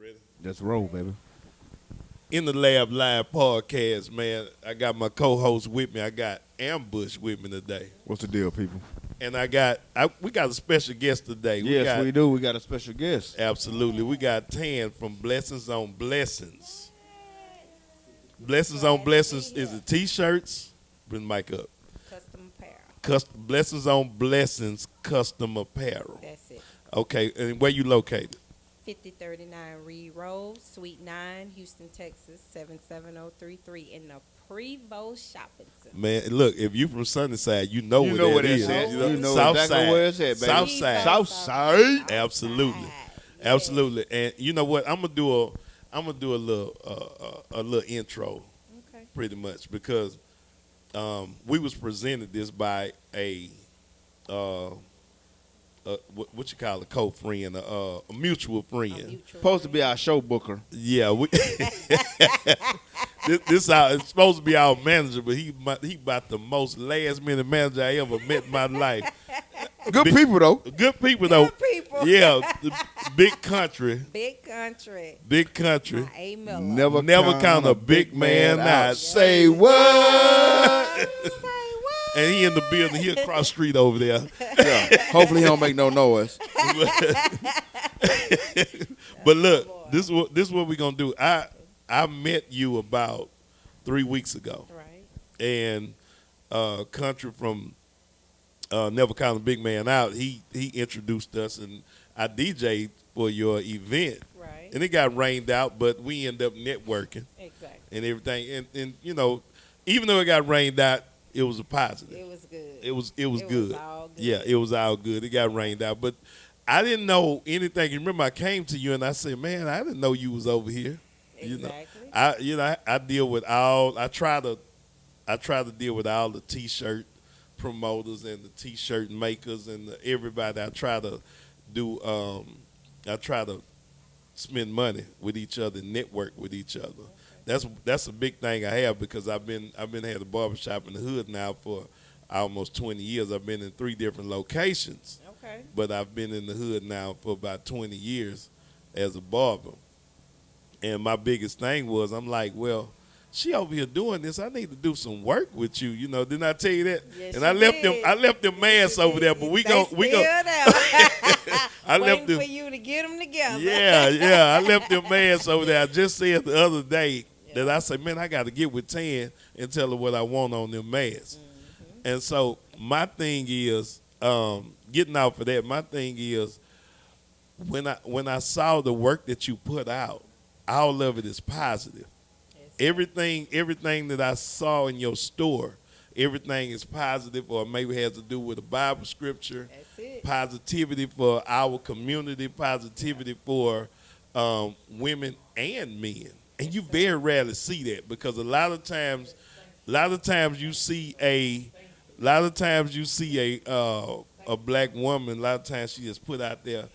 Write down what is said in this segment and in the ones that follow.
Ready? Let's roll, baby. In the Lab Live podcast, man, I got my co-host with me. I got Ambush with me today. What's the deal, people? And we got a special guest today. Yes, we do. We got a special guest. Absolutely. We got Tan from Blessings on Blessings. Blessings on Blessings is the T-shirts. Bring the mic up. Custom apparel. Blessings on Blessings custom apparel. That's it. Okay, and where you located? 5039 Reed Road, Suite 9, Houston, Texas, 77033 in the Prevost Shopping Center. Man, look, if you from Sunnyside, you know where that that is. is. You know South exactly side. where it's at, baby. South side. South side. Absolutely. Yeah. Absolutely. And you know what? I'm gonna do a little intro, Okay. pretty much, because we was presented this by a what you call a co-friend, a mutual friend. Supposed to be our show booker. Yeah, we. this it's supposed to be our manager, but he about the most last minute manager I ever met in my life. Good people, though. Good people though. Good people. Yeah, the big country. Big country. Big country. My A. Miller. Never count a big man out. Say what? Say what? And he in the building. He across the street over there. Yeah. Hopefully he don't make no noise. But look, this is what we're gonna do. I met you about 3 weeks ago, Right. and country from Never Count a Big Man Out. He introduced us, and I DJ'd for your event, Right. and it got rained out, but we ended up networking Exactly. and everything. And you know, even though it got rained out, it was a positive. It was good. It was good. was all good. Yeah, it was all good. It got rained out, but I didn't know anything. You remember, I came to you and I said, "Man, I didn't know you was over here." Exactly. I deal with all. I try to deal with all the T-shirt promoters and the T-shirt makers and everybody. I try to do. I try to spend money with each other, network with each other. That's a big thing I have, because I've been had a barbershop in the hood now for almost 20 years. I've been in 3 different locations, Okay. but I've been in the hood now for about 20 years as a barber. And my biggest thing was, I'm like, well, she over here doing this. I need to do some work with you. You know, didn't I tell you that? Yes, And you did. I left them masks over there, but we go. I left Waiting them. for you to get them together. Yeah. I left them masks over there. I just said the other day that I said, man, I got to get with Tan and tell her what I want on them masks. Mm-hmm. And so my thing is, getting out for that, my thing is, when I saw the work that you put out, all of it is positive. Yes. Everything that I saw in your store, everything is positive, or maybe has to do with a Bible scripture. That's it. Positivity for our community, positivity for women and men. And you very rarely see that, because a lot of times you see a black woman. A lot of times she is put out there,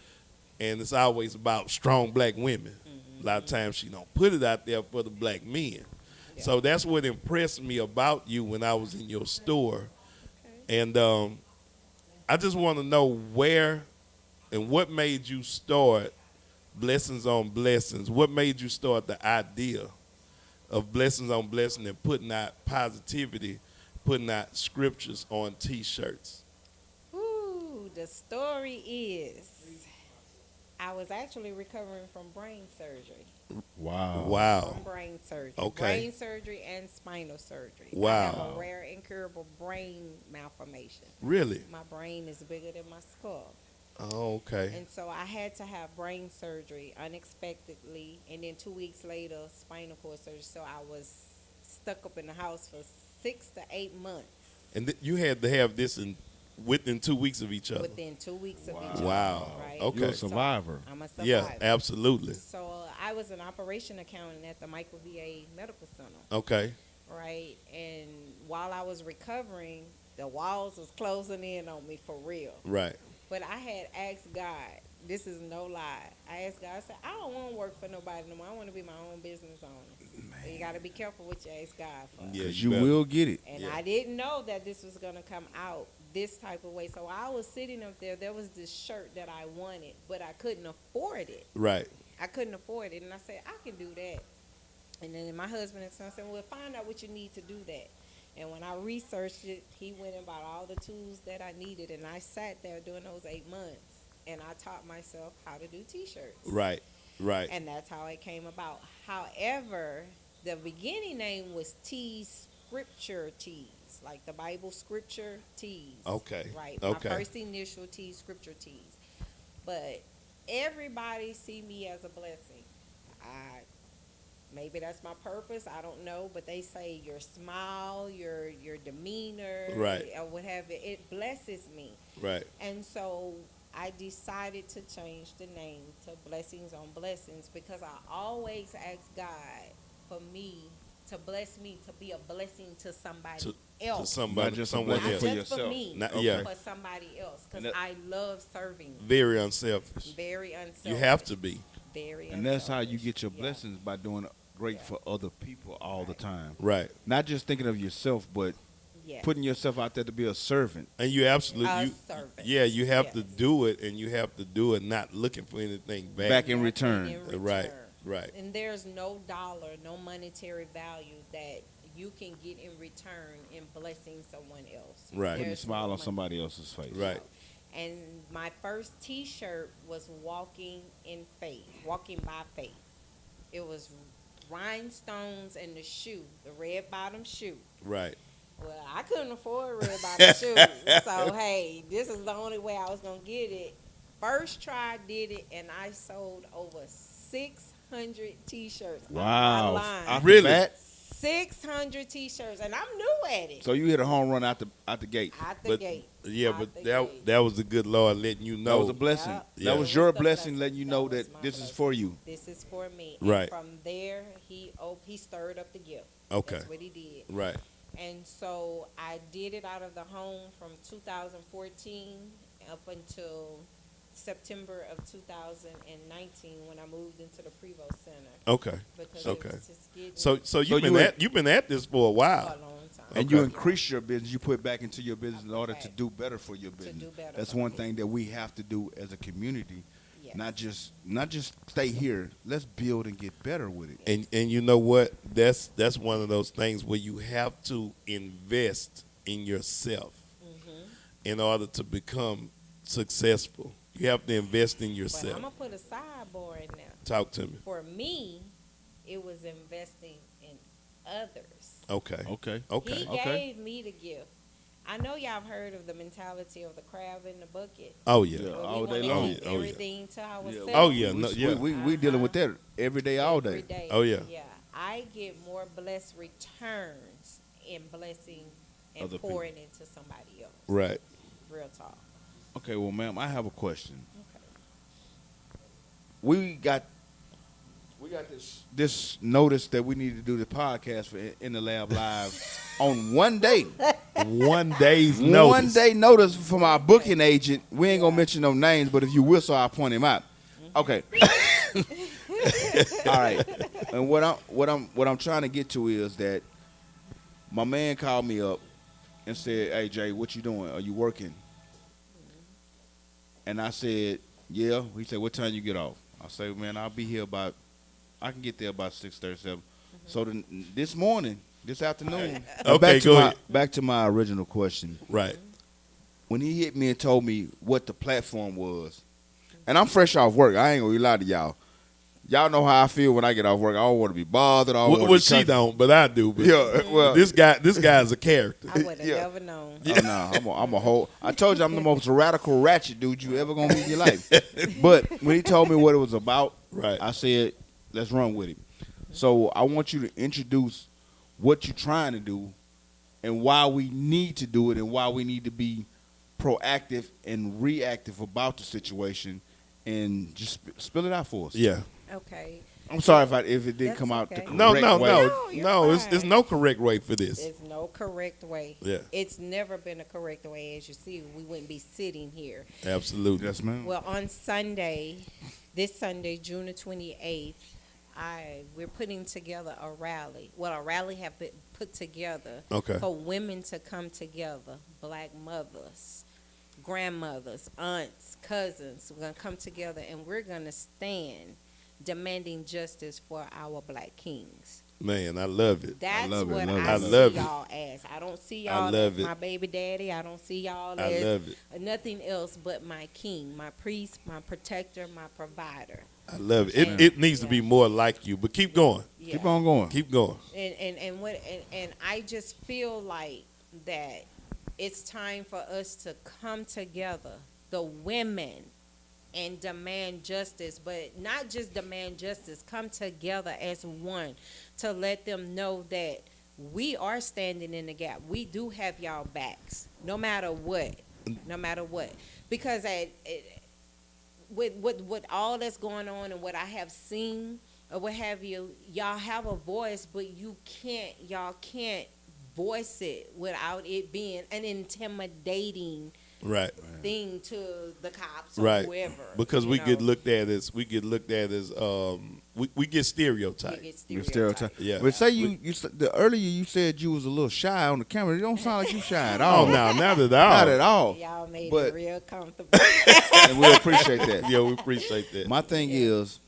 and it's always about strong black women. A lot of times she don't put it out there for the black men. Yeah. So that's what impressed me about you when I was in your store. Okay. And I just want to know where and what made you start Blessings on Blessings. What made you start the idea of Blessings on Blessings and putting out positivity, putting out scriptures on T-shirts? Ooh, the story is, I was actually recovering from brain surgery. Wow. From brain surgery. Okay. Brain surgery and spinal surgery. Wow. I have a rare incurable brain malformation. Really? My brain is bigger than my skull. Oh, okay. And so I had to have brain surgery unexpectedly, and then 2 weeks later, spinal cord surgery. So I was stuck up in the house for 6 to 8 months. And you had to have this within 2 weeks of each other. Within 2 weeks of each other. Wow. Right? Okay. You're a survivor. I'm a survivor. Yeah, absolutely. So I was an operation accountant at the Michael VA Medical Center. Okay. Right? And while I was recovering, the walls was closing in on me for real. Right. But I had asked God, this is no lie. I asked God, I said, I don't want to work for nobody no more. I want to be my own business owner. So you got to be careful what you ask God for. Yeah, You better. will get it. And Yeah. I didn't know that this was going to come out this type of way. So I was sitting up there. There was this shirt that I wanted, but I couldn't afford it. Right. I couldn't afford it, and I said I can do that. And then my husband and son said, "Well, find out what you need to do that." And when I researched it, he went and bought all the tools that I needed, and I sat there during those 8 months, and I taught myself how to do T-shirts. Right. Right. And that's how it came about. However, the beginning name was T Scripture Tees, like the Bible Scripture Tees. Okay. Right. Okay. My first initial T Scripture Tees. But everybody see me as a blessing. Maybe that's my purpose. I don't know, but they say your smile, your demeanor, Right. or what have you, it blesses me. Right. And so I decided to change the name to Blessings on Blessings because I always ask God for me to bless me to be a blessing to somebody To else. somebody, Not just a someone blessing Not else. for just for yourself. me, Not- but yeah. for somebody else because And that- I love serving. Very unselfish. Very unselfish. You have to be. Very And that's how you unselfish. get your Yeah. blessings, by doing great Yeah. for other people all the Right. time. Right. Not just thinking of yourself, but Yes. putting yourself out there to be a servant. And you absolutely, A you, servant. yeah, you have to Yes. do it, and you have to do it not looking for anything back. Back in Nothing return. in Right. return. Right. And there's no dollar, no monetary value that you can get in return in blessing someone else. Right. Putting a There's smile no on money. somebody else's face. Right. And my first T-shirt was Walking in Faith, Walking by Faith. It was rhinestones and the shoe, the red bottom shoe. Right. Well, I couldn't afford red bottom shoes, so hey, this is the only way I was gonna get it. First try, I did it, and I sold over 600 T-shirts. Wow. Online. Off the Really? bat? 600 T-shirts, and I'm new at it. So you hit a home run out the gate. Out the But gate. yeah, Out but the that gate. that was the good Lord letting you That know. was a blessing. Yep. Yeah. That was It your was the blessing, blessing. letting you That know was that my this is blessing. for you. This is for me. Right. And from there, he stirred up the gift. Okay. That's what he did. Right. And so I did it out of the home from 2014 up until September of 2019 when I moved into the Prevost Center. Okay. Because Okay. it was just getting So you've you been were- you've been at this for a a while. long time. And you Okay. increase your business, you put back into your business in order to Okay. do better for your business. do better That's for one my thing that we have to do as a community. Yes. Not just stay here. Let's build and get better with it. And you know what? That's one of those things where you have to invest in yourself in order to become successful. You have to invest in But yourself. I'm going to put a sidebar in there. Talk to me. For me, it was investing in others. Okay. Okay. Okay. He Okay. gave me the gift. I know y'all have heard of the mentality of the crab in the bucket. Oh yeah. Yeah. Where all we day wanna long. keep Oh, yeah. everything to ourselves. Oh, yeah. No, yeah. We dealing with that every day, all Every day. day. Oh, yeah. Yeah. I get more blessed returns in blessing and Other people. pouring into somebody else. Right. Real talk. Okay, well, ma'am, I have a question. Okay. We got this notice that we need to do the podcast for In the Lab Live on one day. One day's notice. One day notice from our booking agent. We ain't gonna mention no names, but if you whistle, I'll point him out. Okay. All right. And what I'm trying to get to is that my man called me up and said, "Hey Jay, what you doing? Are you working?" And I said, "Yeah." He said, "What time you get off?" I said, "Man, I'll be here I can get there about 6:37." So this afternoon. Okay, go ahead. Back to my original question. Right. When he hit me and told me what the platform was, and I'm fresh off work, I ain't gonna lie to y'all. Y'all know how I feel when I get off work. I don't want to be bothered. I don't Well, want to she don't, but I do. But Yeah, well, this guy's a character. I would have Yeah. never known. Oh, no, I'm a whole. I told you I'm the most radical ratchet dude you ever gonna meet in your life. But when he told me what it was about, Right. I said, let's run with it. So I want you to introduce what you're trying to do and why we need to do it and why we need to be proactive and reactive about the situation and just spill it out for us. Yeah. Okay. I'm sorry if it didn't That's come out the okay. correct No, way. No, you're no. It's fine. no correct way for this. There's no correct way. Yeah. It's never been a correct way. As you see, we wouldn't be sitting here. Absolutely. Yes, ma'am. Well, on Sunday, this Sunday, June the 28th, we're putting together a rally. Well, a rally have been put together Okay. for women to come together, black mothers, grandmothers, aunts, cousins. We're going to come together and we're going to stand demanding justice for our black kings. Man, I love it. That's love it, what love it. I, I see love it. y'all as. I don't see I y'all love as it. my baby daddy. I don't see y'all I as love it. nothing else but my king, my priest, my protector, my provider. I love it. And- It needs to be yeah. more like you, but keep going. Yeah. Keep on going. Keep going. And I just feel like that it's time for us to come together, the women, and demand justice, but not just demand justice, come together as one to let them know that we are standing in the gap. We do have y'all backs, no matter what. No matter what. Because with all that's going on and what I have seen or what have you, y'all have a voice, but y'all can't voice it without it being an intimidating Right. thing to the cops or Right. whoever. Because you we know. get looked at as we get We stereotyped. get Your stereotyped. Yeah. But say the earlier you said you was a little shy on the camera. It don't sound like you shy at all. Oh no, not at all. Not at all. Y'all made But- it real comfortable. And we appreciate that. Yeah, we appreciate that. My thing Yeah. is,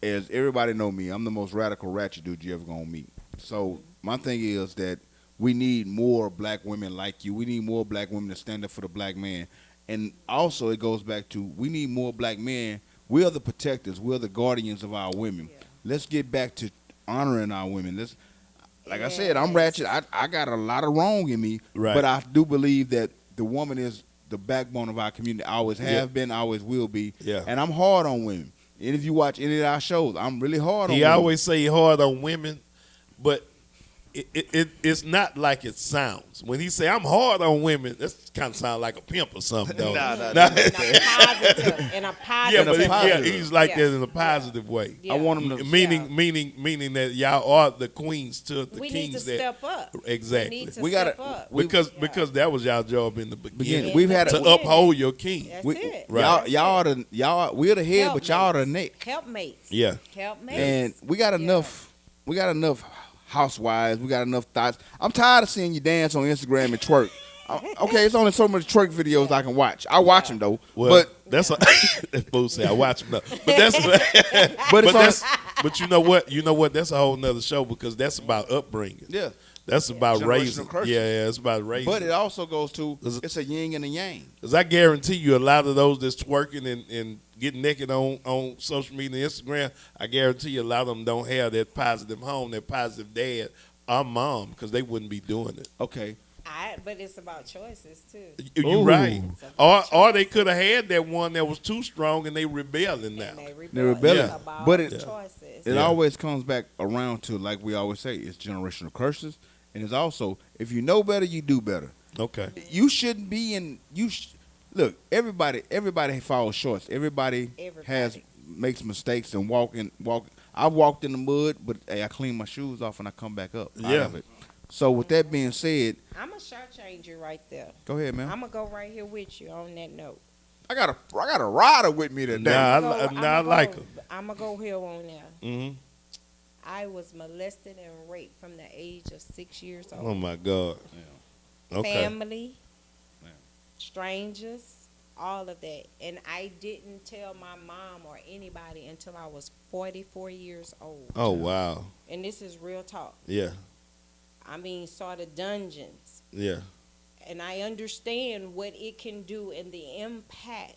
as everybody know me, I'm the most radical ratchet dude you ever gonna meet. So my thing is that we need more black women like you. We need more black women to stand up for the black man. And also it goes back to we need more black men. We are the protectors. We are the guardians of our women. Yeah. Let's get back to honoring our women. Like I Yes. said, I'm ratchet. I got a lot of wrong in me. Right. But I do believe that the woman is the backbone of our community. I always have Yeah. been, always will be. Yeah. And I'm hard on women. And if you watch any of our shows, I'm really hard on He women. always say he hard on women, but it's not like it sounds. When he say I'm hard on women, that kind of sound like a pimp or something, though. Nah. in a positive. Yeah, In a but positive. he's like Yeah. that in a positive way. Yeah. I want them to. Meaning that y'all are the queens to the We kings need to that step up. exactly. We need to We gotta- step up. because that was y'all job in the beginning We've had to a, uphold your king. That's we, it. Right. y'all we're the head, but y'all are the neck. Helpmates. Yeah. Helpmates. And we got enough. We got enough housewives. We got enough thoughts. I'm tired of seeing you dance on Instagram and twerk. Okay, it's only so many twerk videos I can watch. I watch them though, Well, but that's that fool say I watch him. But that's but it's that's but you know what? You know what? That's a whole nother show because that's about upbringing. yeah. That's about Generational raising. curses. Yeah, it's about raising. But it also goes to Is it- it's a yin and a yang. Because I guarantee you, a lot of those that's twerking and getting naked on social media and Instagram, I guarantee you a lot of them don't have that positive home, that positive dad or mom, because they wouldn't be doing it. Okay. But it's about choices too. You're Ooh. right. It's about Or they could have had that one that was too strong and they rebelling now. And they rebel. They're rebelling. It's about But it- choices. It Yeah. always comes back around to, like we always say, it's generational curses, and it's also if you know better, you do better. Okay. You shouldn't be in. Look. Everybody falls short. Everybody Everybody. makes mistakes and walk. I've walked in the mud, but hey, I clean my shoes off and I come back up. Out Yeah. of it. So with that being said, I'm gonna shortchange you right there. go ahead, man. I'm gonna go right here with you on that note. I got a rider with me today. Nah, I like her. I'm gonna go here on there. Mm-hmm. I was molested and raped from the age of 6 years old. Oh my God. Okay. Family, Yeah. strangers, all of that. And I didn't tell my mom or anybody until I was 44 years old. Oh wow. And this is real talk. Yeah. I mean, sort of dungeons. Yeah. And I understand what it can do and the impact.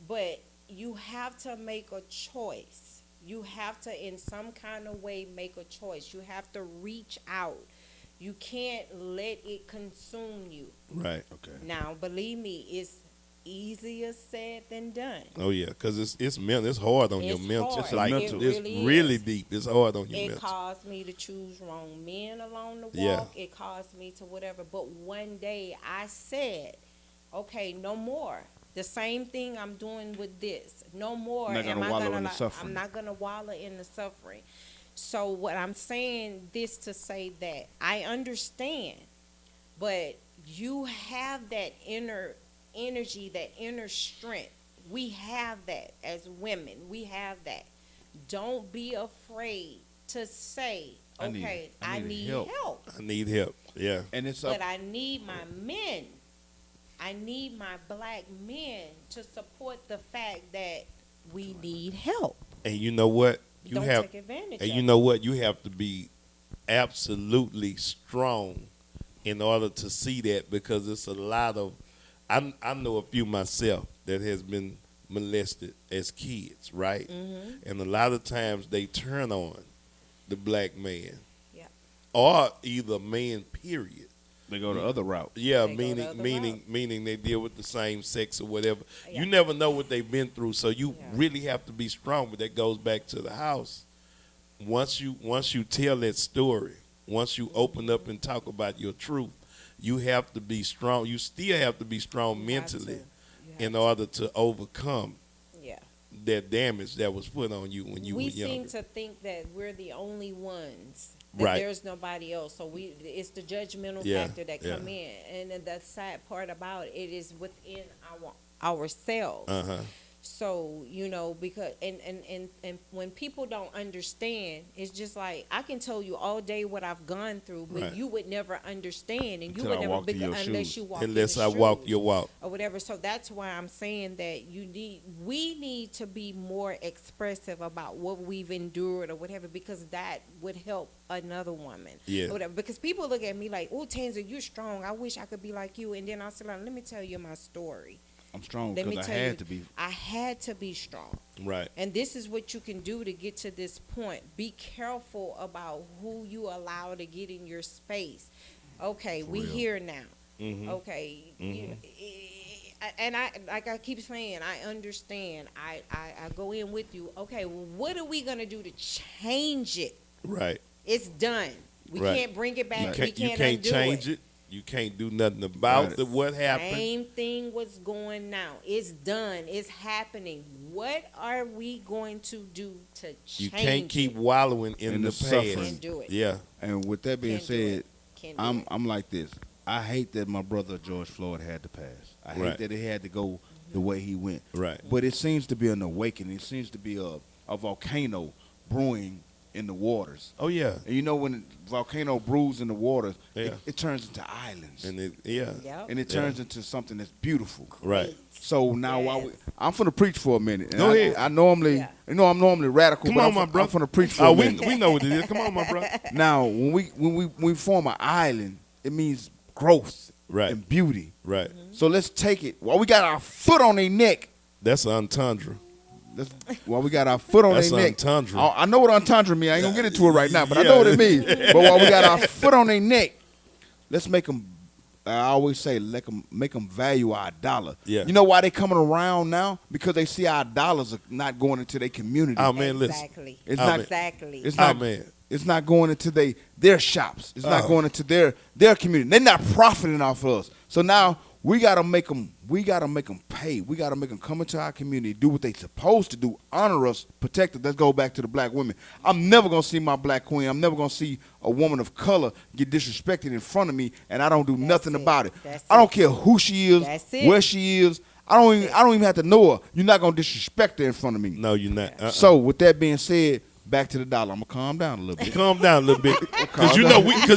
But you have to make a choice. You have to, in some kind of way, make a choice. You have to reach out. You can't let it consume you. Right. Okay. Now, believe me, it's easier said than done. Oh yeah, because it's mental. It's hard on your It's mental. hard. It's like It it's really really is. deep. It's hard on your It mental. caused me to choose wrong men along the walk. Yeah. It caused me to whatever. But one day I said, okay, no more. The same thing I'm doing with this. No more. Not gonna am I wallow gonna in the like- suffering. I'm not going to wallow in the suffering. So what I'm saying this to say that I understand, but you have that inner energy, that inner strength. We have that as women. We have that. Don't be afraid to say, I need- okay, I I need need help. help. I need help. Yeah. And it's up. But I need my men. I need my black men to support the fact that we need help. And you know what? You Don't have, take advantage and of you it. know what? You have to be absolutely strong in order to see that, because it's a lot of. I know a few myself that has been molested as kids, right? Mm-hmm. And a lot of times they turn on the black man, Yeah. or either man. Period. They go the other route. Yeah, They go the meaning other meaning route. meaning they deal with the same sex or whatever. Yeah. You never know what they've been through, so you Yeah. really have to be strong. But that goes back to the house. Once you tell that story, once you open up and talk about your truth, you have to be strong. You still have to be strong You have mentally to. You have in to. order to overcome Yeah. that damage that was put on you when you We were seem younger. to think that we're the only ones. That Right. there's nobody else. So it's the judgmental Yeah, factor that yeah. come in. And then the sad part about it is within ourselves. Uh-huh. So, because and when people don't understand, it's just like I can tell you all day what I've gone through, but Right. you would never understand, and you Until would I never walked in your unless shoes. you walk Unless in I the walk shoes your walk. or whatever. So that's why I'm saying that we need to be more expressive about what we've endured or whatever, because that would help another woman. Yeah. Or whatever. Because people look at me like, "Oh, Tanza, you're strong. I wish I could be like you." And then I said, "Let me tell you my story. I'm strong Let me because I tell you, had to be. I had to be strong." Right. And this is what you can do to get to this point. Be careful about who you allow to get in your space. Okay, we real. here now. Mhm. Okay, and I like I keep saying, I understand. I go in with you. Okay, well, what are we gonna do to change it? Right. It's done. We Right. can't bring it back. You We can't, can't, you can't undo change it. You can't do nothing about Right. what happened. Same thing was going now. It's done. It's happening. What are we going to do to change You can't keep it? wallowing in In the the past. suffering. Can't do it. Yeah. And with that being Can't do said, it. Can't do I'm it. I'm like this. I hate that my brother George Floyd had to pass. I hate Right. that it had to go the way he went. Right. But it seems to be an awakening. It seems to be a volcano brewing in the waters. Oh yeah. And you know when a volcano brews in the waters, Yeah. it turns into islands. And it, yeah. Yep. And it turns into something that's beautiful. Right. So now Yes. I'm finna preach for a minute. And Go ahead. I normally, Yeah. I'm normally radical. Come but on, I'm my brother. I'm finna preach for Oh, a minute. we know what it is. Come on, my brother. Now, when we form an island, it means growth Right. and beauty. Right. So let's take it. While we got our foot on their neck, That's an entendre. while we got our foot on That's their neck. entendre. I know what entendre means. I ain't gonna get into it right now, but I Yeah. know what it means. But while we got our foot on their neck, let's make them. I always say, make them value our dollar. Yeah. You know why they coming around now? Because they see our dollars are not going into their community. Oh man, listen. Exactly. It's Oh, not. man. Exactly. It's Oh not. man. It's not going into their shops. It's not Oh. going into their community. They're not profiting off of us. So now we gotta make them. We gotta make them pay. We gotta make them come into our community, do what they supposed to do, honor us, protect us. Let's go back to the black women. I'm never gonna see my black queen. I'm never gonna see a woman of color get disrespected in front of me, and I don't do nothing it. about it. That's I don't it. care who she is, That's it. where she is. I don't even have to know her. You're not gonna disrespect her in front of me. No, you're not. So with that being said, back to the dollar. I'm gonna calm down a little bit. Calm down a little bit, because Calm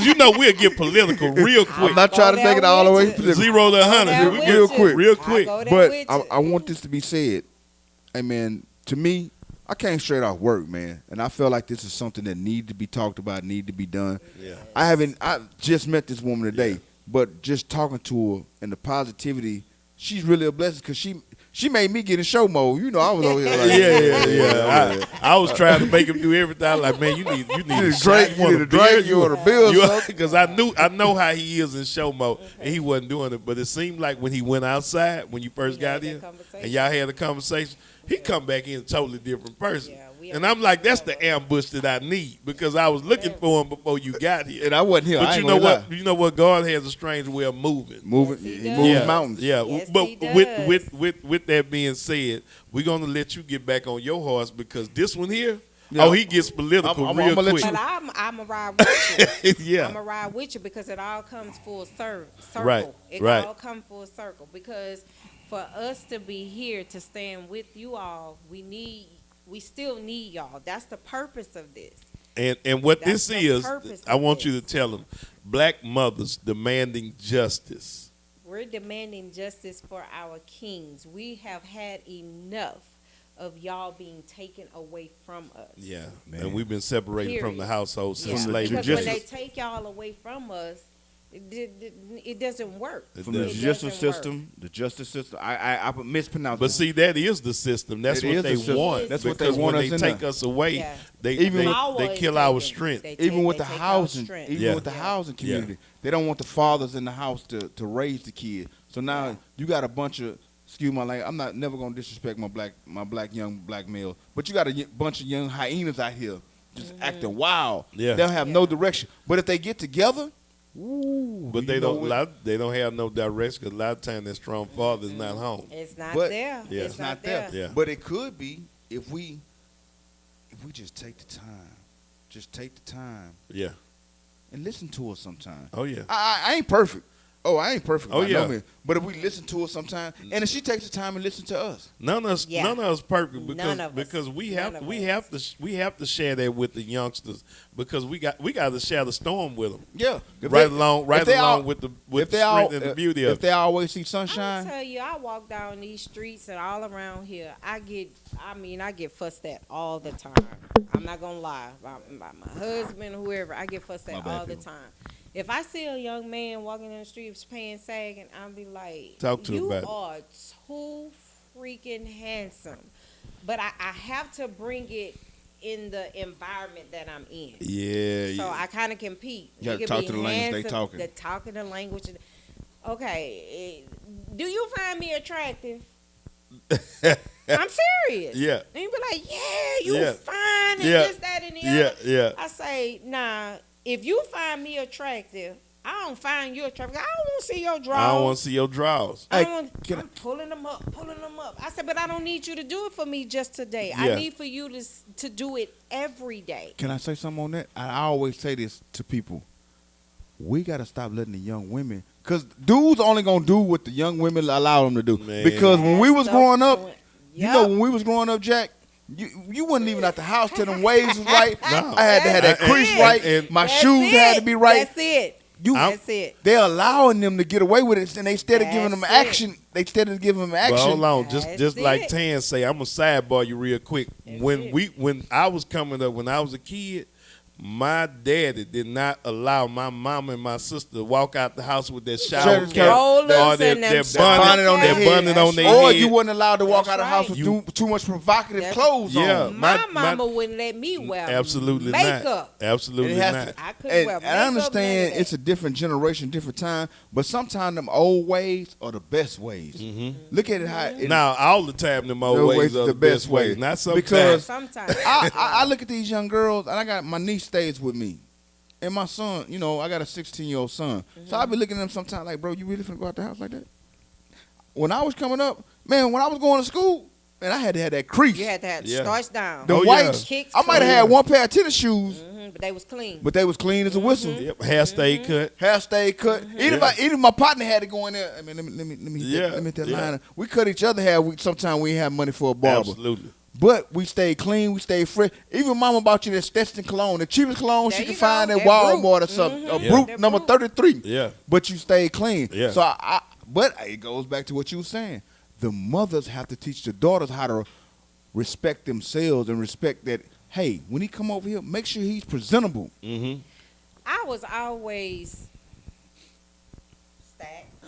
you know we'll get political real quick. I'm not trying to Go take it there all the way with to you. the 0 to there 100 with real you. quick. real I quick. go there But with you. I want this to be said. Hey man, to me, I came straight off work, man, and I feel like this is something that need to be talked about, need to be done. Yeah. I just met this woman today, but just talking to her and the positivity, she's really a blessing because she made me get in show mode. You know, I was over here like, Yeah. I was trying to make him do everything. I was like, man, you need You a need a shot, drink, you need a drink, you want a bill, something. because I know how he is in show mode, and he wasn't doing it. But it seemed like when he went outside, when you first We had got that in, conversation. and y'all had a conversation, he come back in a totally different person. Yeah, we And I'm like, that's the ambush that I need, because I was looking for him before you got here. And I wasn't here. I But ain't you know gonna what? You know what? God has a strange way of moving. Moving, Yes, he he does. moves Yeah, mountains. Yeah, Yes, but he does. with that being said, we're gonna let you get back on your horse, because this one here, Yeah. he gets political I'm real gonna let quick. But I'm a ride with you. Yeah. I'm a ride with you because it all comes full circle. Right, It right. all comes full circle because for us to be here to stand with you all, we still need y'all. That's the purpose of this. And what That's this the is, purpose I of want you to this. tell them, black mothers demanding justice. We're demanding justice for our kings. We have had enough of y'all being taken away from us. Yeah, Man. and we've been separated from the Period. household Yeah. since From the slavery. Because when judicial- they take y'all away from us, it doesn't work. From the It judicial doesn't work. system, the justice system. I mispronounced. But see, that is the system. That's It what is they the system. want. That's what they Because want when us they in take there. us away, Yeah. they Even with- Power they is kill our taken. strength. even with the they take our housing, strength. even Yeah. with the Yeah. housing community, they don't want the fathers in the house to raise the kid. So now you got a bunch of, excuse my language, I'm not never gonna disrespect my young black male, but you got a bunch of young hyenas out here just acting wild. Yeah. They'll have no Yeah. direction. But if they get together, ooh, But you they know don't. what? They don't have no direction. Because a lot of times that strong father is not home. It's not But- there. Yeah. It's not there. Yeah. But it could be if we just take the time, Yeah. and listen to us sometime. Oh yeah. I ain't perfect. I ain't perfect. Oh, by yeah. no means. But if we listen to her sometime, and if she takes the time and listen to us, None of us, Yeah. none of us perfect because None of us. because we None have of we us. have to we have to share that with the youngsters because we got to share the storm with them yeah, if right they- along if they all- with the if they strength all, and the beauty if of they it. always see I'm sunshine, gonna tell you, I walk down these streets and all around here, I get fussed at all the time. I'm not gonna lie. By my husband, whoever, I get fussed My at bad, all the people. time. If I see a young man walking in the streets paying sagging, I'll be like, Talk to him you about it." are too freaking handsome. But I have to bring it in the environment that I'm in. Yeah, So yeah. I kind of compete. You gotta could talk be to the language they handsome, talking. The talking the language. Okay, do you find me attractive? I'm serious. Yeah. And you be like, yeah, you Yeah. fine and Yeah. this, that, and the Yeah, other. yeah. I say, nah, if you find me attractive, I don't find you attractive. I don't want to see your drawers. I don't want to see your drawers. I Hey, don't want, can I- I'm pulling them up. I said, but I don't need you to do it for me just today. Yeah. I need for you to do it every day. can I say something on that? I always say this to people: we gotta stop letting the young women, because dudes only gonna do what the young women allow them to do. Man. Because when we That's was the growing up, point. you Yup. know, when we was growing up, Jack. You wasn't even at the house till them waves was right. No. I had to have that And- crease and- right. and- my That's shoes had to it. be right. That's it. That's it. They're allowing them to get away with it, and they instead of giving them That's it. action, they instead of giving them But action. hold on, just That's like it. Tan say, I'm gonna sidebar you real quick. That's When it. when I was coming up, when I was a kid, my daddy did not allow my mama and my sister to walk out the house with their shower Shirt, cap rollers or their and them bonnet, shower bonnet on their their head. bonnet on their Or head. you wasn't allowed to walk That's out of the house right. with too much provocative That's- clothes Yeah. on. My my- mama wouldn't let me wear Absolutely makeup. not. Absolutely It has not. to- I couldn't And, wear and makeup. I understand none of it's that. a different generation, different time, but sometimes them old ways are the best ways. Look at it how it, Now all the time them old the ways are the best ways. way. Not sometimes. Because Sometimes. I look at these young girls, and I got my niece stays with me. And my son, you know, I got a 16-year-old son. So I be looking at him sometimes like, bro, you really finna go out the house like that? When I was coming up, man, when I was going to school, man, I had to have that crease. You had to have Yeah. starch down. The Oh, whites, Kicks I might have clean. had one pair of tennis shoes, But they was clean. but they was clean as a whistle. Yep, hair stay cut. Hair stayed cut. Even my partner had to go in there. I mean, let me Yeah, hit that yeah. line. We cut each other hair. Sometimes we had money for a barber, Absolutely. but we stayed clean. We stayed fresh. Even Mama bought you that Stetson cologne, the cheapest cologne There she you could go. find at That Walmart Brute. or something. A Yeah. Brute That number Brute. 33. Yeah. But you stayed clean. Yeah. So but it goes back to what you were saying. The mothers have to teach the daughters how to respect themselves and respect that. Hey, when he come over here, make sure he's presentable. Mm-hmm. I was always stacked,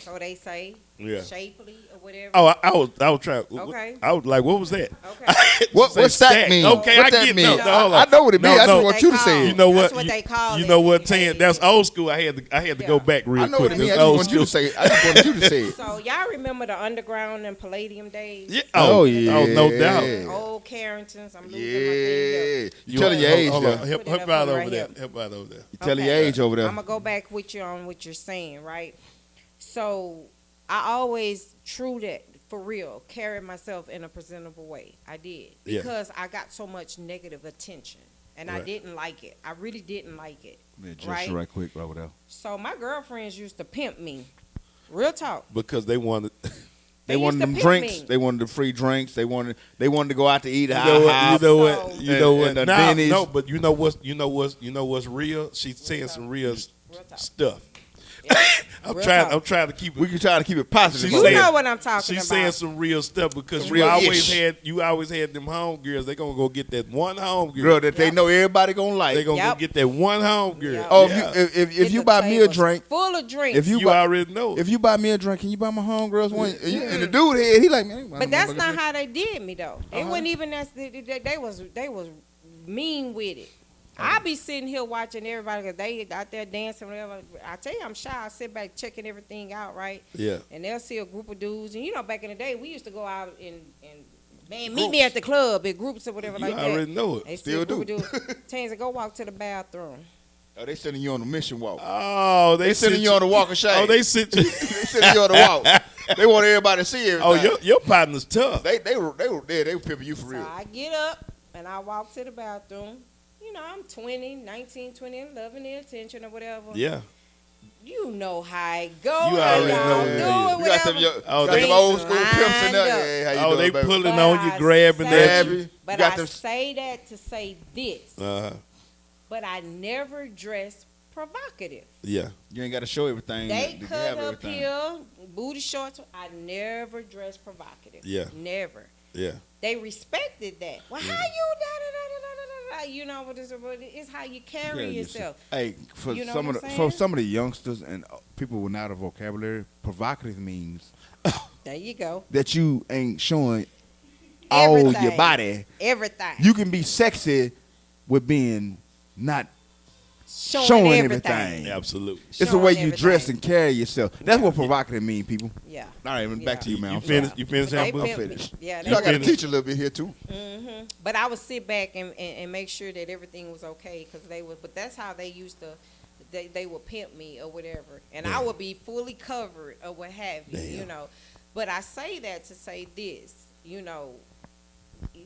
so they say, Yeah. shapely or whatever. Oh, I was trying. Okay. I was like, what was that? Okay. What Say stack mean? Okay, What I that get mean? no, no, hold on. I know what it means. I just want They you to call say it. it. You know That's what? what they call You it. know what, Hey, Tan? That's old school. I had to go Yeah. back real I know quick. what it means. I That's just old want you to school. say it. I just want you to say it. So y'all remember the Underground and Palladium days? Yeah. Oh, Oh, yeah. Oh, no doubt. Old Carringtons. I'm losing my thing Yeah. up. You telling your age hold there. on. Help Put it out up over right there. here. Help out over there. You telling your age over there. I'm gonna go back with you on what you're saying, right? So I always for real, carried myself in a presentable way. I did Yeah. because I got so much negative attention, and I Right. didn't like it. I really didn't like it. Man, just right? quick, right over there. So my girlfriends used to pimp me. Real talk. Because they wanted. They used wanted to them pimp drinks. me. They wanted the free drinks. They wanted to go out to eat. You know what? You know what? So- You know what? And the Nah, Denny's. no, but you know what's real. She's saying some real Real talk. stuff. I'm Real trying. talk. I'm trying to keep it. We can try to keep it positive. She's You saying- know what I'm talking She's about. saying some real stuff because you Real-ish. always had them homegirls. They gonna go get that one homegirl. girl that they Yep. know everybody gonna like. They gonna Yep. go get that one homegirl. Yep. Oh, Yeah. if Get you the buy me a tables drink, full of drinks. if you you buy already know. if you buy me a drink, can you buy my homegirls one? And the dude head, he like, man. But that's not how they did me though. They Uh-huh. wasn't even they was mean with it. I be sitting here watching everybody because they out there dancing whatever. I tell you, I'm shy. I sit back checking everything out, right? Yeah. And they'll see a group of dudes, and you know, back in the day, we used to go out and man, meet me at the club in groups or whatever You like already that. know it. They Still see a group of dudes. Tansy, go walk to the bathroom. Oh, they sending you on a mission walk. Oh, They sending you on a walk of shame. Oh, they sent you. They sending you on a walk. They want everybody to see everything. Oh, your partner's tough. They were there. They were pimping you for So real. I get up and I walk to the bathroom. You know, I'm 19, 20, and loving the attention or whatever. Yeah. You know how it go. You how already y'all know do it. it, You got whatever. them, Oh, got them drinks old school lined pimps in there. up. Yeah, how you Oh, doing, they baby? pulling But on you, I grabbing say- at you. You But got I them- say that to say this. But I never dress provocative. Yeah. You ain't got to show everything. They You cut have up everything. here, booty shorts. I never dress provocative. Yeah. Never. Yeah. They respected that. Well, how you da-da-da-da-da-da-da? You know what it's how you carry Yeah, yourself. Hey, for You know some what of I'm the saying? for some of the youngsters and people without a vocabulary, provocative means There you go. that you ain't showing all your Everything. body. Everything. You can be sexy with being not showing, showing everything. everything. Absolutely. It's the Showing way you everything. dress and carry yourself. That's what provocative mean, people. Yeah. All right, back to you, man. You I'm sorry. finished? You finished? They Amber? pimp me. finished. Yeah. You know, I got to finished? teach a little bit here too. But I would sit back and make sure that everything was okay because they would. But that's how they used to. They would pimp me or whatever, and I would be fully covered or what have you. Damn. You know. But I say that to say this. You know,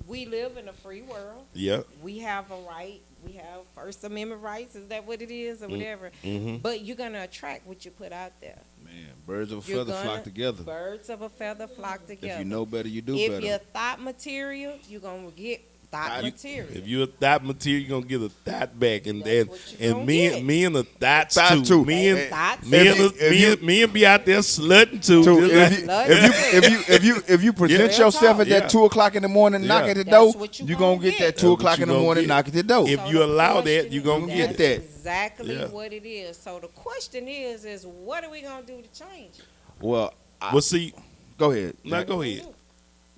we live in a free world. Yeah. We have a right. We have First Amendment rights. Is that what it is or whatever? Mm-hmm. But you're gonna attract what you put out there. Man, birds of a You're feather flock gonna- together. Birds of a feather flock together. If you know better, you do if better. you're thought material, you're gonna get thought material. If you a thought material, you're gonna get a thought back, and That's what you gonna get. me and the thoughts Thoughts too. too. Me and Thoughts me and, If the, me, and me and be out there slutting too. Too, Just if like- if you present Real yourself talk. at that Yeah. 2:00 in the morning, knock Yeah. at the That's door, what you you gonna gonna get get. that That's 2:00 what in you the gonna morning, get. knock at the door. If So you the allow that, question you gonna is- get Get that's that. exactly Yeah. what it is. So the question is what are we gonna do to change it? Well, Well, see, go ahead. now go ahead.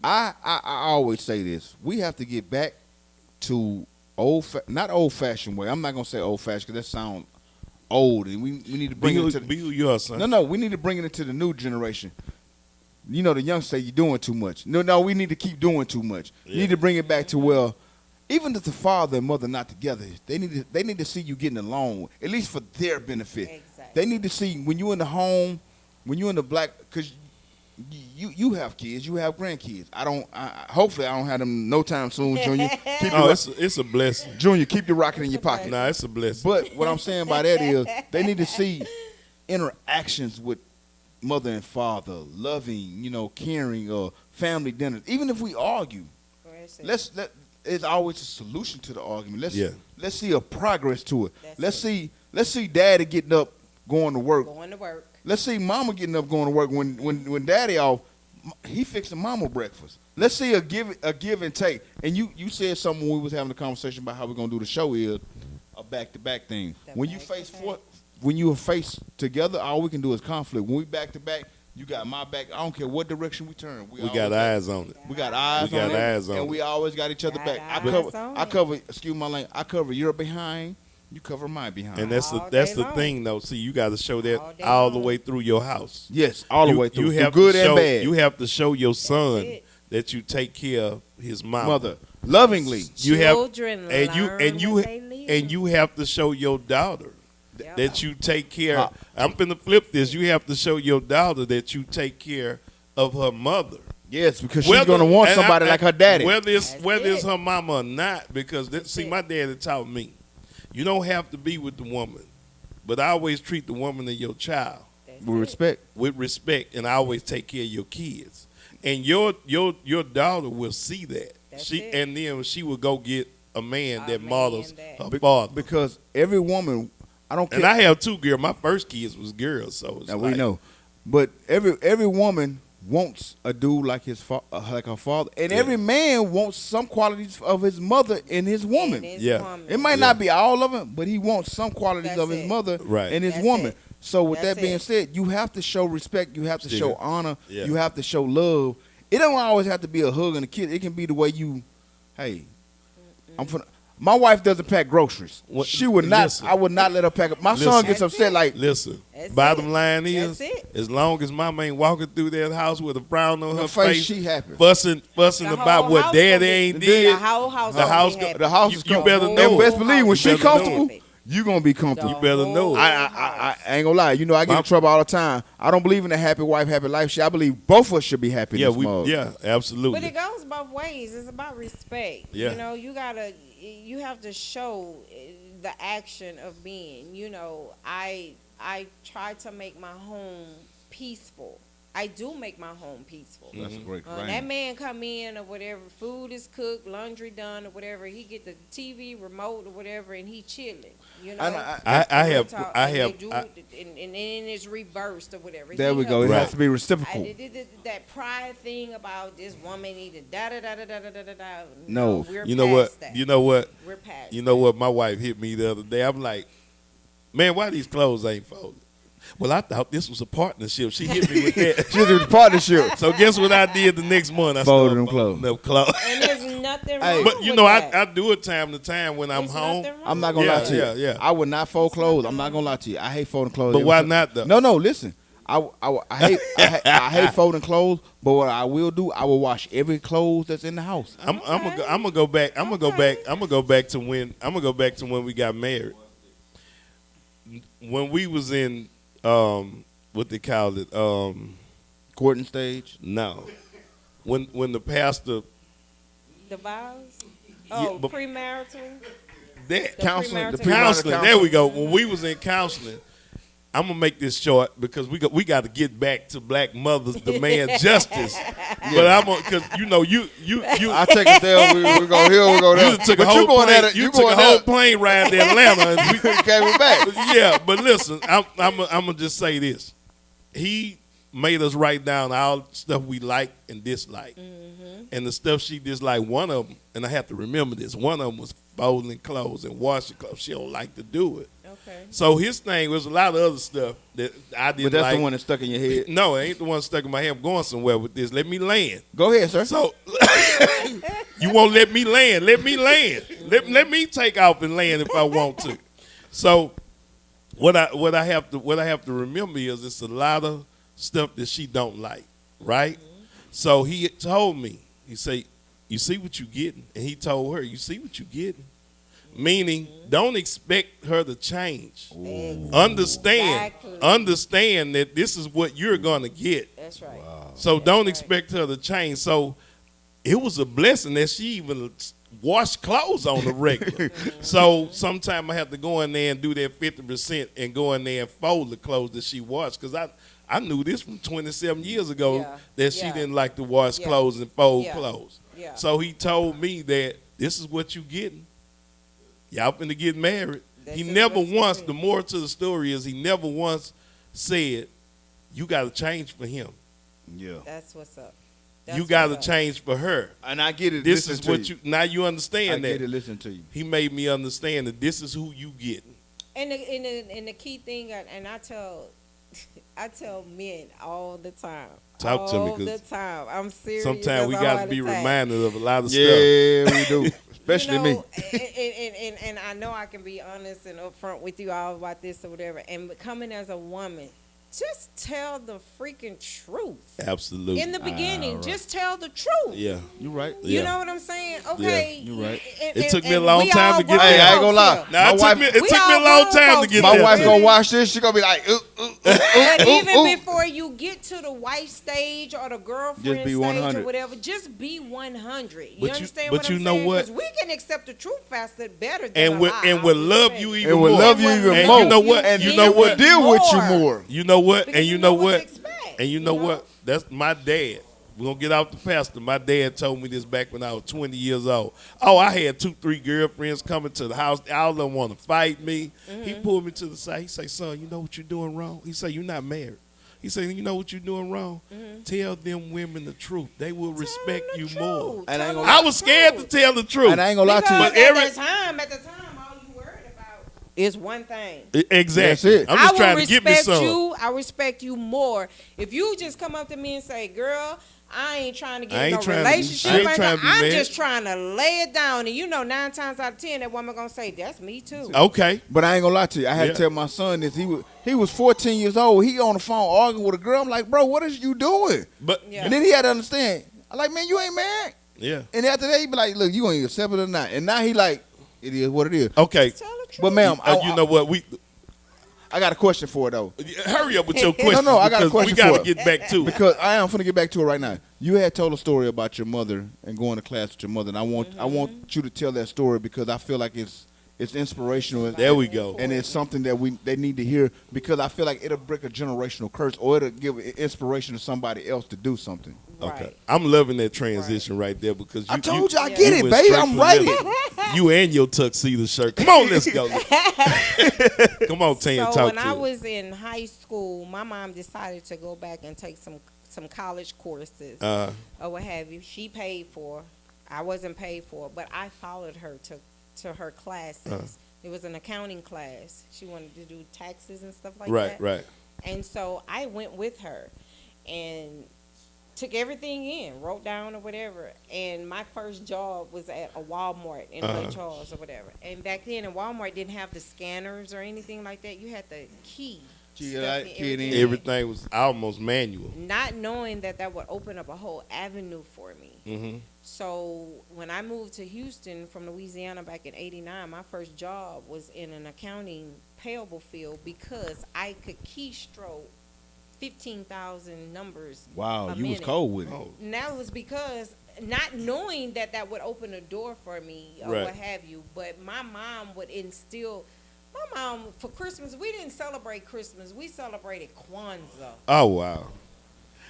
I always say this. We have to get back to not old fashioned way. I'm not gonna say old fashioned because that sounds old, and we need to bring it to Be who you are, son. no. We need to bring it into the new generation. You know, the young say you're doing too much. No, we need to keep doing too much. You Yeah. need to bring it back to well, even if the father and mother not together, they need to see you getting along, at least for their benefit. Exactly. They need to see when you in the home, when you in the black, because you have kids, you have grandkids. Hopefully I don't have them no time soon, Junior. Keep Oh, your, it's a blessing. Junior, keep your rocket in your pocket. Nah, it's a blessing. But what I'm saying by that is they need to see interactions with mother and father, loving, caring, or family dinners. Even if we argue, it's always a solution to the argument. Let's see a progress to it. That's Let's see daddy getting up, going to work. Going to work. Let's see mama getting up, going to work. When daddy off, he fixing mama breakfast. Let's see a give and take. And you said something when we was having a conversation about how we're gonna do the show is a back to back thing. When you are faced together, all we can do is conflict. When we back to back, you got my back. I don't care what direction we turn. We got eyes on it. We got eyes We got on it, eyes on and it. we always got each other Got back. eyes on I it. cover. Excuse my language. I cover your behind. You cover my behind. And that's All the day long. thing though. See, you got to show that All day all the long. way through your house. yes, all the You- way through. You through have good to show, and bad. You have to show your son it. that you take care of his mother lovingly. You have Children and you learn and you what they live. and you have to show your daughter Yeah. that you take care. Huh. I'm finna flip this. You have to show your daughter that you take care of her mother. Yes, because she's gonna want somebody like her daddy. Whether it's That's it. her mama or not, because see, it. my daddy taught me, you don't have to be with the woman, but I always treat the woman as your child That's With it. respect. with respect, and I always take care of your kids. And your daughter will see that. That's She it. and then she will go get a man A that man models that- her father. Because every woman I don't care. And I have 2 girls. My first kids was girls, so it's Now like, we know, but every woman wants a dude like like her father, and Yeah. every man wants some qualities of his mother in his woman. And his Yeah. woman. It might not be all of them, but he wants some qualities That's of his it. mother Right. in his That's woman. it. So with That's that being it. said, you have to show respect. You have to Yeah. show honor. Yeah. You have to show love. It don't always have to be a hug and a kiss. It can be the way you, hey, my wife doesn't pack groceries. What- She would not. listen. I would not let her pack. My son Listen. gets That's upset it. like, Listen, That's bottom it. line is, That's it. as long as mama ain't walking through that house with a frown on her her face, face, she happy. fussing The about whole what house daddy gonna be- ain't The did. whole house. The gonna house be go- happy. The house You- is you comfortable. better know And best it. believe when You she better know comfortable, it. you gonna be comfortable. You better know it. I ain't gonna lie. You know, I get in trouble all the time. I don't believe in a happy wife, happy life shit. I believe both of us should be happy. in Yeah, this mug. absolutely. But it goes both ways. It's about respect. Yeah. You know, you have to show the action of being. You know, I try to make my home peaceful. I do make my home peaceful. That's a great That thing. man come in or whatever, food is cooked, laundry done or whatever. He get the TV remote or whatever, and he chilling. You know, I have- Talk, I and they have- do I- it, and then it's reversed or whatever. There He we go. It helps Right. has to be reciprocal. that pride thing about this woman needed da da da da da da da da da. No. we're You know what? past that. You know what? We're past. You know what? My wife hit me the other day. I'm like, man, why these clothes ain't folded? Well, I thought this was a partnership. She hit me with that. She's in partnership. So guess what I did the next month? I Folded started them clothes. folding them clothes. And there's nothing Hey. wrong But you with know, that. I do it time to time when I'm There's home. nothing wrong I'm not with gonna Yeah, lie to you. yeah, yeah. I would not fold It's clothes. nothing I'm not wrong. gonna lie to you. I hate folding clothes. But why not though? No, listen. I hate folding clothes. But what I will do, I will wash every clothes that's in the house. I'm gonna go back. I'm gonna go back to when we got married. When we was in what they call it Courting stage. no, when the pastor The vows? Yeah, Oh, but- premarital? that Counseling. premarital The counseling. premarital There we go. When we was in counseling, I'm gonna make this short because we got to get back to black mothers demand justice. But I'm gonna because you I take it there. We go here. We go there. you took a But whole you going plane, at it. you You took a going whole at it. plane ride to Atlanta. And we, Came back. yeah, but listen, I'm gonna just say this. He made us write down all the stuff we like and dislike, and the stuff she disliked. One of them, and I have to remember this. One of them was folding clothes and washing clothes. She don't like to do it. Okay. So his thing was a lot of other stuff that I didn't But that's like. the one that's stuck in your head. No, it ain't the one stuck in my head. I'm going somewhere with this. Let me land. Go ahead, sir. So you won't let me land. Let me land. Let me take off and land if I want to. So what I have to remember is it's a lot of stuff that she don't like, right? So he told me, he say, you see what you getting? And he told her, you see what you getting? Meaning, don't expect her to change. Exactly. Understand that this is what you're gonna get. That's right. So don't right. expect her to change. So it was a blessing that she even washed clothes on the regular. So sometime I have to go in there and do that 50% and go in there and fold the clothes that she washed. Because I knew this from 27 years ago Yeah. that she Yeah. didn't like to wash Yeah. clothes and fold Yeah. clothes. Yeah. So he told me that this is what you getting. Y'all finna get married. This He is never what's once, coming. the moral to the story is he never once said, you got to change for him. Yeah. That's what's up. You got to change for her. And I get it. This listen is to what you, now you I understand get that. it. Listen to you. He made me understand that this is who you getting. And the key thing, and I tell men all the time. Talk to me, all 'cause the time. I'm serious. Sometimes we that's got all to be the time. reminded of a lot of stuff. Yeah, we do. Especially me. And I know I can be honest and upfront with you all about this or whatever. And coming as a woman, just tell the freaking truth. Absolutely. In the beginning, right. just tell the truth. Yeah. You right. You Yeah. know what I'm saying? Okay. you right. It took me a long time to get Hey, there. I ain't gonna lie. Now, My it took we me a all long grown time to folks get My there. wife too. gonna watch this. She gonna be like, But even ooh. before you get to the wife stage or the girlfriend Just be stage 100. or whatever, just be 100. You But you- understand but what you I'm know saying? what? 'Cause we can accept the truth faster, better than And a will lie. and I will would love say. you even and will more. love you And even And more. you know what? And You know what? deal with you More. more. You know what? Because And you know what what? to expect, And you know what? That's my dad. we're going to get off the pastor. My dad told me this back when I was 20 years old. Oh, I had 2-3 girlfriends coming to the house. All of them want to fight me. He pulled me to the side. He said, son, you know what you're doing wrong? He said, you're not married. He said, you know what you're doing wrong? Tell them women the truth. They will respect you more. And I was scared to tell the truth. And I ain't going to lie to you. Because at the time, all you worried about is one thing. Exactly. That's it. I'm just trying to get me some. I respect you more. If you just come up to me and say, girl, I ain't trying to get no relationship. I'm just trying to lay it down. And 9 times out of 10, that woman going to say, that's me too. Okay. But I ain't going to lie to you. I had to tell my son this. He was 14 years old. He on the phone arguing with a girl. I'm like, bro, what is you doing? And then he had to understand. I'm like, man, you ain't married. Yeah. And after that, he be like, look, you going to accept it or not. And now he like, it is what it is. Okay. But ma'am, you know what? I got a question for it, though. Hurry up with your question. No, I got a question for it. We got to get back to it. Because I am finna get back to it right now. You had told a story about your mother and going to class with your mother, and I want you to tell that story because I feel like it's inspirational. There we go. And it's something that they need to hear because I feel like it'll break a generational curse or it'll give inspiration to somebody else to do something. Okay. Right. I'm loving that transition right there because I told you I get it, went baby. straight I'm from writing. You and your tuxedo shirt. Come on, let's go. Come on, Tan, talk So when to I us. was in high school, my mom decided to go back and take some college courses or what have you. She paid for. I wasn't paid for, but I followed her to her classes. It was an accounting class. She wanted to do taxes and stuff like that. Right. And so I went with her and took everything in, wrote down or whatever. And my first job was at a Walmart in Lake Charles or whatever. And back then, in Walmart didn't have the scanners or anything like that. You had the key. Everything was almost manual. Not knowing that would open up a whole avenue for me. Mm-hmm. So when I moved to Houston from Louisiana back in '89, my first job was in an accounting payable field because I could keystroke 15,000 numbers. Wow, a you minute. was cold with it. And that was because not knowing that would open a door for me or what have you. But my mom would instill. My mom, for Christmas, we didn't celebrate Christmas. We celebrated Kwanzaa. Oh, wow.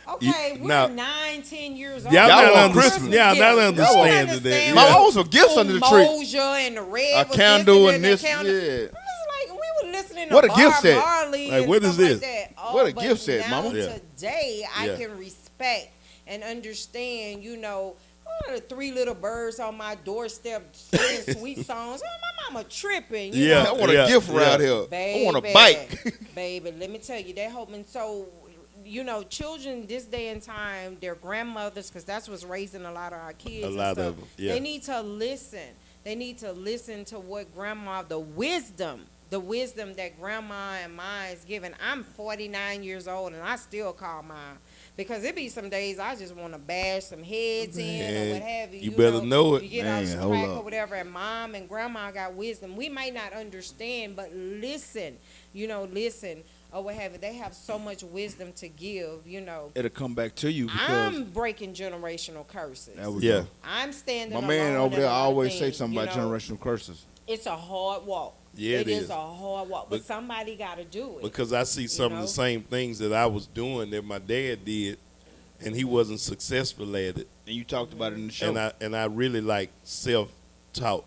Okay, we're 9-10 years old. Y'all not want Christmas. Yeah, not understanding that. My mom was some gifts under the tree. Moja and the red. A candle and this. Yeah. Yeah. It was like we were listening to What a Bob gift set. Marley Like, and what is stuff this? Like that. Oh, What a but gift set, now mama. Yeah. Today, I Yeah. can respect and understand, the 3 little birds on my doorstep singing sweet songs. Oh, my mama tripping. You Yeah. know? I want a gift around here. Baby, I want a bike. Baby, let me tell you, they're hoping so. Children this day and time, their grandmothers, because that's what's raising a lot of our kids. A and lot stuff, of them, yeah. They need to listen. They need to listen to what grandma, the wisdom that grandma and mine is giving. I'm 49 years old, and I still call mine. Because it be some days I just want to bash some heads in or what have you. You better know it. You get Man, off hold track up. or whatever, and mom and grandma got wisdom. We might not understand, but listen. Listen. Or what have you. They have so much wisdom to give, It'll come back to you because I'm breaking generational curses. there we Yeah. go. I'm standing My alone man over in there a lot of always say things, something about generational curses. It's a hard walk. Yeah, it is is. a hard walk, but somebody got to do it. Because I see some of the same things that I was doing that my dad did, and he wasn't successful at it. And you talked about it in the show. And I really like self-taught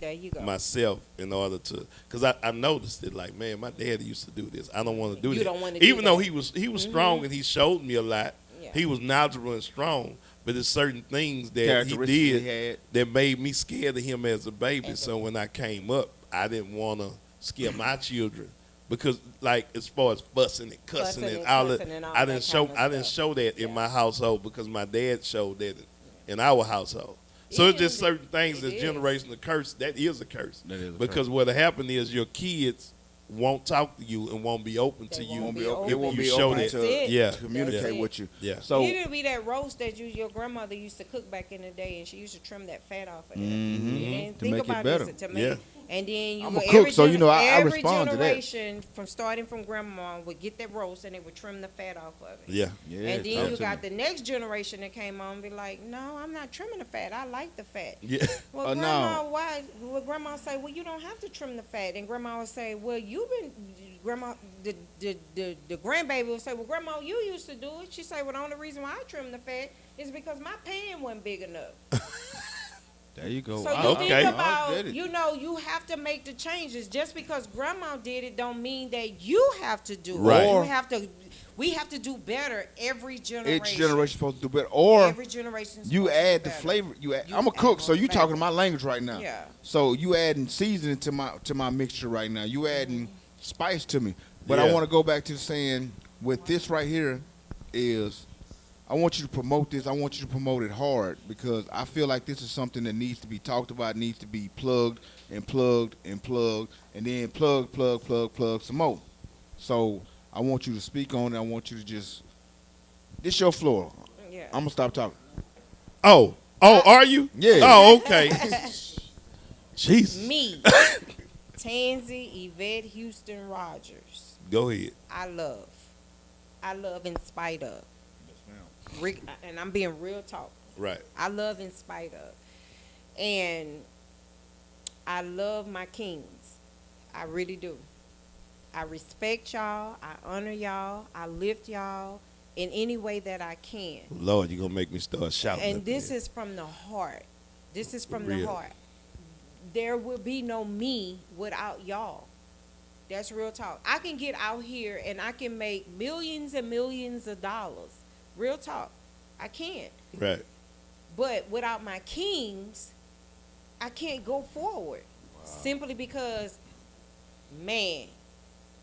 There you go. myself in order to, because I noticed it, like, man, my dad used to do this. I don't want to do You that. don't wanna do Even though that. he was strong and he showed me a lot. Yeah. He was knowledgeable and strong, but there's certain things that he Characteristics did he had. that made me scared of him as a baby. So when I came up, I didn't want to scare my children. Because, like, as far as fussing and cussing and all that, I didn't show that in my household because my dad showed that in our household. So it's just certain things that's generational curse. That is a curse. That is a because what'll happen is your kids won't talk to you and won't be open to you. It won't You be show open that. to communicate That's it. with you. Yeah. So It'll be that roast that your grandmother used to cook back in the day, and she used to trim that fat off of it. And To think make it about better. this to make Yeah. it. And then I'm a cook, so I every respond to that. generation from starting from grandma would get that roast and they would trim the fat off of it. Yeah. yeah, And then talk you to got me. the next generation that came on and be like, no, I'm not trimming the fat. I like the fat. Yeah. Well, No. grandma, why? Well, grandma say, well, you don't have to trim the fat, and grandma would say, well, the grandbaby will say, well, Grandma, you used to do it. She say, well, the only reason why I trimmed the fat is because my pan wasn't big enough. There you go. So you Okay. think I about, get it. you have to make the changes. Just because Grandma did it don't mean that you have to do Right. it. We have to do better every generation. Each generation supposed to do better. Or every generation. you add the flavor. I'm a cook, so you more talking flavor. my language right now. Yeah. So you adding seasoning to my mixture right now. You adding spice to me. But I Yeah. want to go back to saying with this right here is I want you to promote this. I want you to promote it hard because I feel like this is something that needs to be talked about, needs to be plugged and plugged and plugged, and then plug some more. So I want you to speak on it. I want you to this your floor. Yeah. I'm gonna stop talking. Oh, are you? Yeah. Oh, okay. Jesus. Me, Tansy Yvette Houston Rogers. Go ahead. I love in spite of. And I'm being real talk. Right. I love in spite of. And I love my kings. I really do. I respect y'all. I honor y'all. I lift y'all in any way that I can. Lord, you're going to make me start shouting. And up this here. is from the heart. This is from Real. the heart. There will be no me without y'all. That's real talk. I can get out here and I can make millions and millions of dollars. Real talk. I can't. Right. But without my kings, I can't go forward. Simply because, man,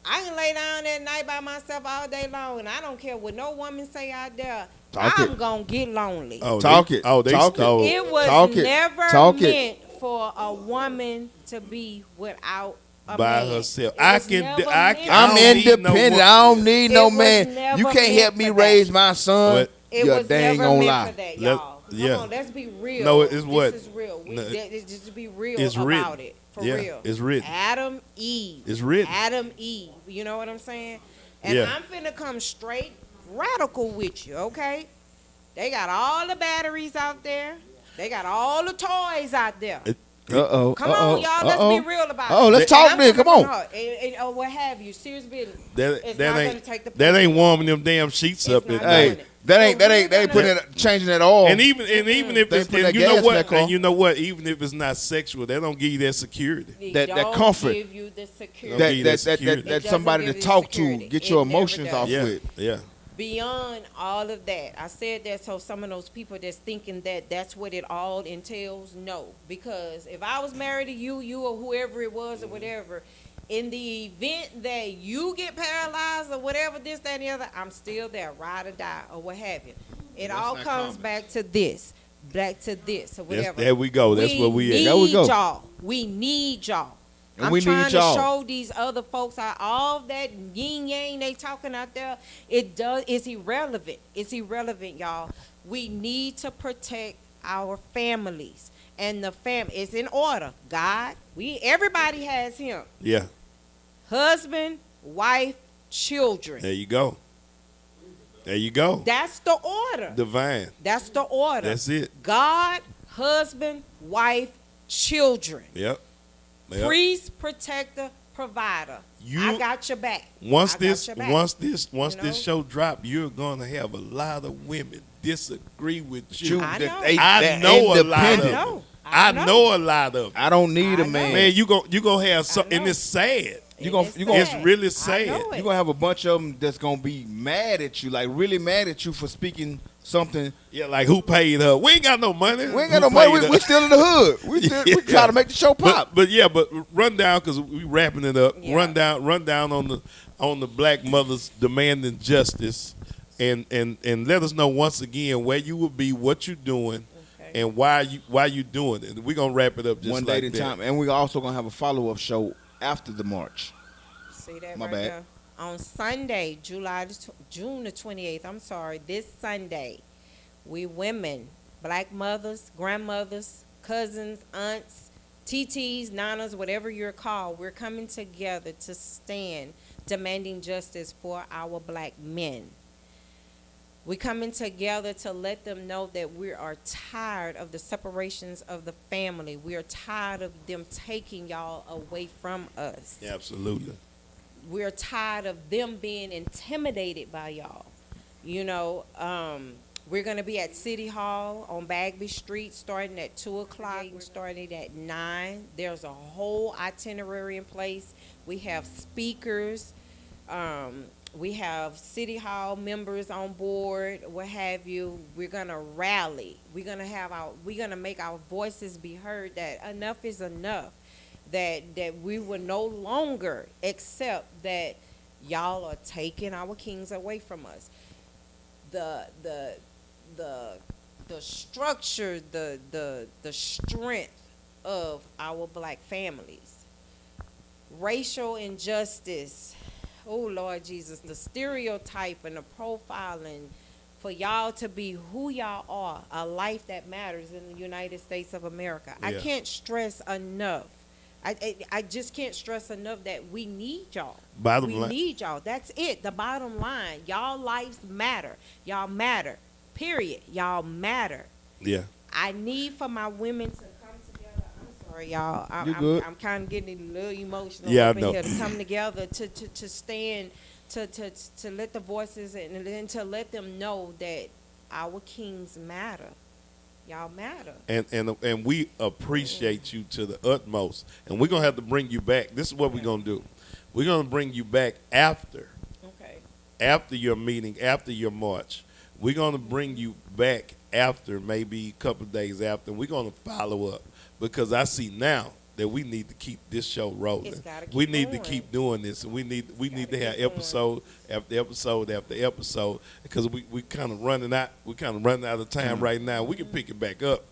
I can lay down at night by myself all day long, and I don't care what no woman say out there. I'm going to get lonely. Oh, Talk they, it. Oh, they Talk it. oh, It was Talk it. never Talk it. meant for a woman to be without a by man. herself. It I was can. never I meant can. for I'm I that. don't need no independent. woman. I don't need no It was man. never You can't meant help me for raise that. my son. But- It You're was dang never on meant lie. for that, Let- y'all. yeah. Come on, let's be real. No, it's what- This is real. no, Just to be real it's about written. it. For Yeah, real. it's written. Adam, Eve. It's written. Adam, Eve. You know what I'm saying? And Yeah. I'm finna come straight radical with you, okay? They got all the batteries out there. They got all the toys out there. Uh-oh. Come on, y'all. Let's be real about it. Oh, let's They- talk And then. I'm Come coming on. from the heart. And, or what have you. Serious business. That, It's that not ain't gonna take the that place. ain't warming them damn sheets It's up. not in doing there. Hey, it. that ain't So putting we're it changing at all. And even if They it's put that and you know gas in that what car. and you know what, even if it's not sexual, they don't give you that security. It that don't comfort. give you the security. Don't give you that security. It that doesn't somebody to give you talk security. to, get It your never emotions does. off Yeah, with. yeah. Beyond all of that, I said that so some of those people that's thinking that that's what it all entails, no. Because if I was married to you or whoever it was or whatever, in the event that you get paralyzed or whatever, this, that, and the other, I'm still there, ride or die or what have you. It That's all not comes common. back to this or whatever. There we go. That's where we at. There we go. Y'all. We need y'all. And I'm we trying need to y'all. show these other folks out all that yin yang they talking out there. It's irrelevant. It's irrelevant, y'all. We need to protect our families. And the it's in order. God, everybody has him. Yeah. Husband, wife, children. There you go. There you go. That's the order. Divine. That's the order. That's it. God, husband, wife, children. Yep. Yep. Priest, protector, provider. I got your back. Once I got this your back. this You know? show drop, you're gonna have a lot of women disagree with you. I know. I know a lot of independent. them. I know a lot of them. I don't need I a know. man. Man, you gonna have some, and know. it's sad. You gonna It's really I sad. know You're it. gonna have a bunch of them that's gonna be mad at you, like really mad at you for speaking something. Yeah, like who paid her? We ain't got no money. We ain't got Who no money. paid her? We still in the hood. We try to make the show pop. But run down because we wrapping it up. Yeah. Run down on the black mothers demanding justice, and let us know once again where you will be, what you're doing, Okay. and why you doing it. We're gonna wrap it up just One like day at a that. time, and we're also gonna have a follow-up show after the march. See that My right bad. there? On Sunday, June the 28th, I'm sorry, this Sunday, we women, black mothers, grandmothers, cousins, aunts, TTs, nanas, whatever you're called, we're coming together to stand demanding justice for our black men. We're coming together to let them know that we are tired of the separations of the family. We are tired of them taking y'all away from us. Absolutely. we're tired of them being intimidated by y'all. You know, we're going to be at City Hall on Bagby Street starting at 2 o'clock, starting at 9. There's a whole itinerary in place. We have speakers. We have City Hall members on board, what have you. We're going to rally. We're going to make our voices be heard that enough is enough. That we will no longer accept that y'all are taking our kings away from us. The structure, the strength of our black families. Racial injustice. Oh Lord Jesus, the stereotype and the profiling for y'all to be who y'all are, a life that matters in the United States of America. Yeah. I can't stress enough. I just can't stress enough that we need y'all. We need y'all. That's it. The bottom line. Y'all lives matter. Y'all matter. Period. Y'all matter. Yeah. I need for my women to come together. I'm sorry, y'all. I'm kind of getting a little emotional up in here to come together to stand to let the voices and then to let them know that our kings matter. Y'all matter. And we appreciate you to the utmost. And we're going to have to bring you back. This is what we're going to do. We're going to bring you back after your meeting, after your march. We're going to bring you back after, maybe a couple of days after. We're going to follow up because I see now that we need to keep this show rolling. We need to keep doing this, and we need to have episode after episode after episode because we kind of running out. We kind of running out of time right now. We can pick it back up,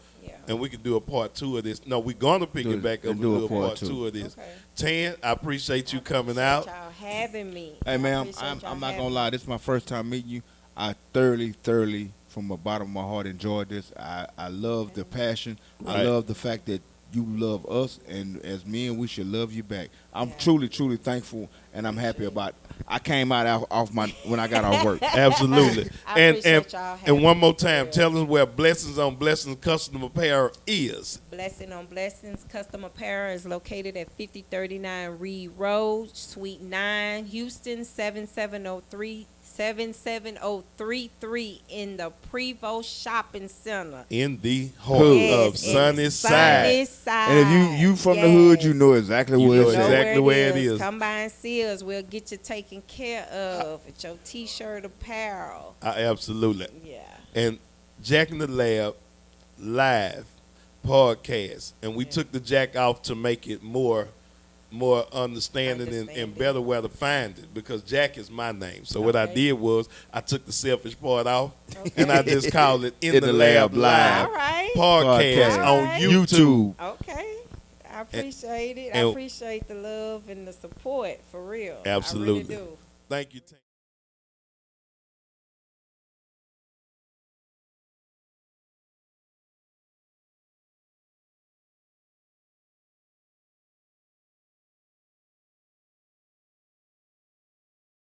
and we can do a part 2 of this. No, we're gonna pick it back up and do a part 2 of this. Tan, I appreciate you coming out. Y'all having me. Hey man, I'm not gonna lie. This is my first time meeting you. I thoroughly, from the bottom of my heart, enjoyed this. I love the passion. Right. I love the fact that you love us, and as men, we should love you back. I'm truly thankful, and I'm happy about. I came out off my when I got off work. Absolutely. y'all and one more time, tell us where Blessings on Blessings Custom Apparel is. Blessing on Blessings Custom Apparel is located at 5039 Reed Road, Suite 9, Houston 77033 in the Prevost Shopping Center. In the heart of Sunnyside. And if you from the hood, you know exactly where it's at. Exactly where it is. Come by and see us. We'll get you taken care of. It's your T-shirt apparel. Absolutely. Yeah. And Jack in the Lab live podcast. And we took the Jack off to make it more understanding and better where to find it because Jack is my name. So what I did was I took the selfish part off and I just called it In the Lab Live podcast on YouTube. Okay. I appreciate it. I appreciate the love and the support for real. Absolutely. I really do. Thank you, Tam.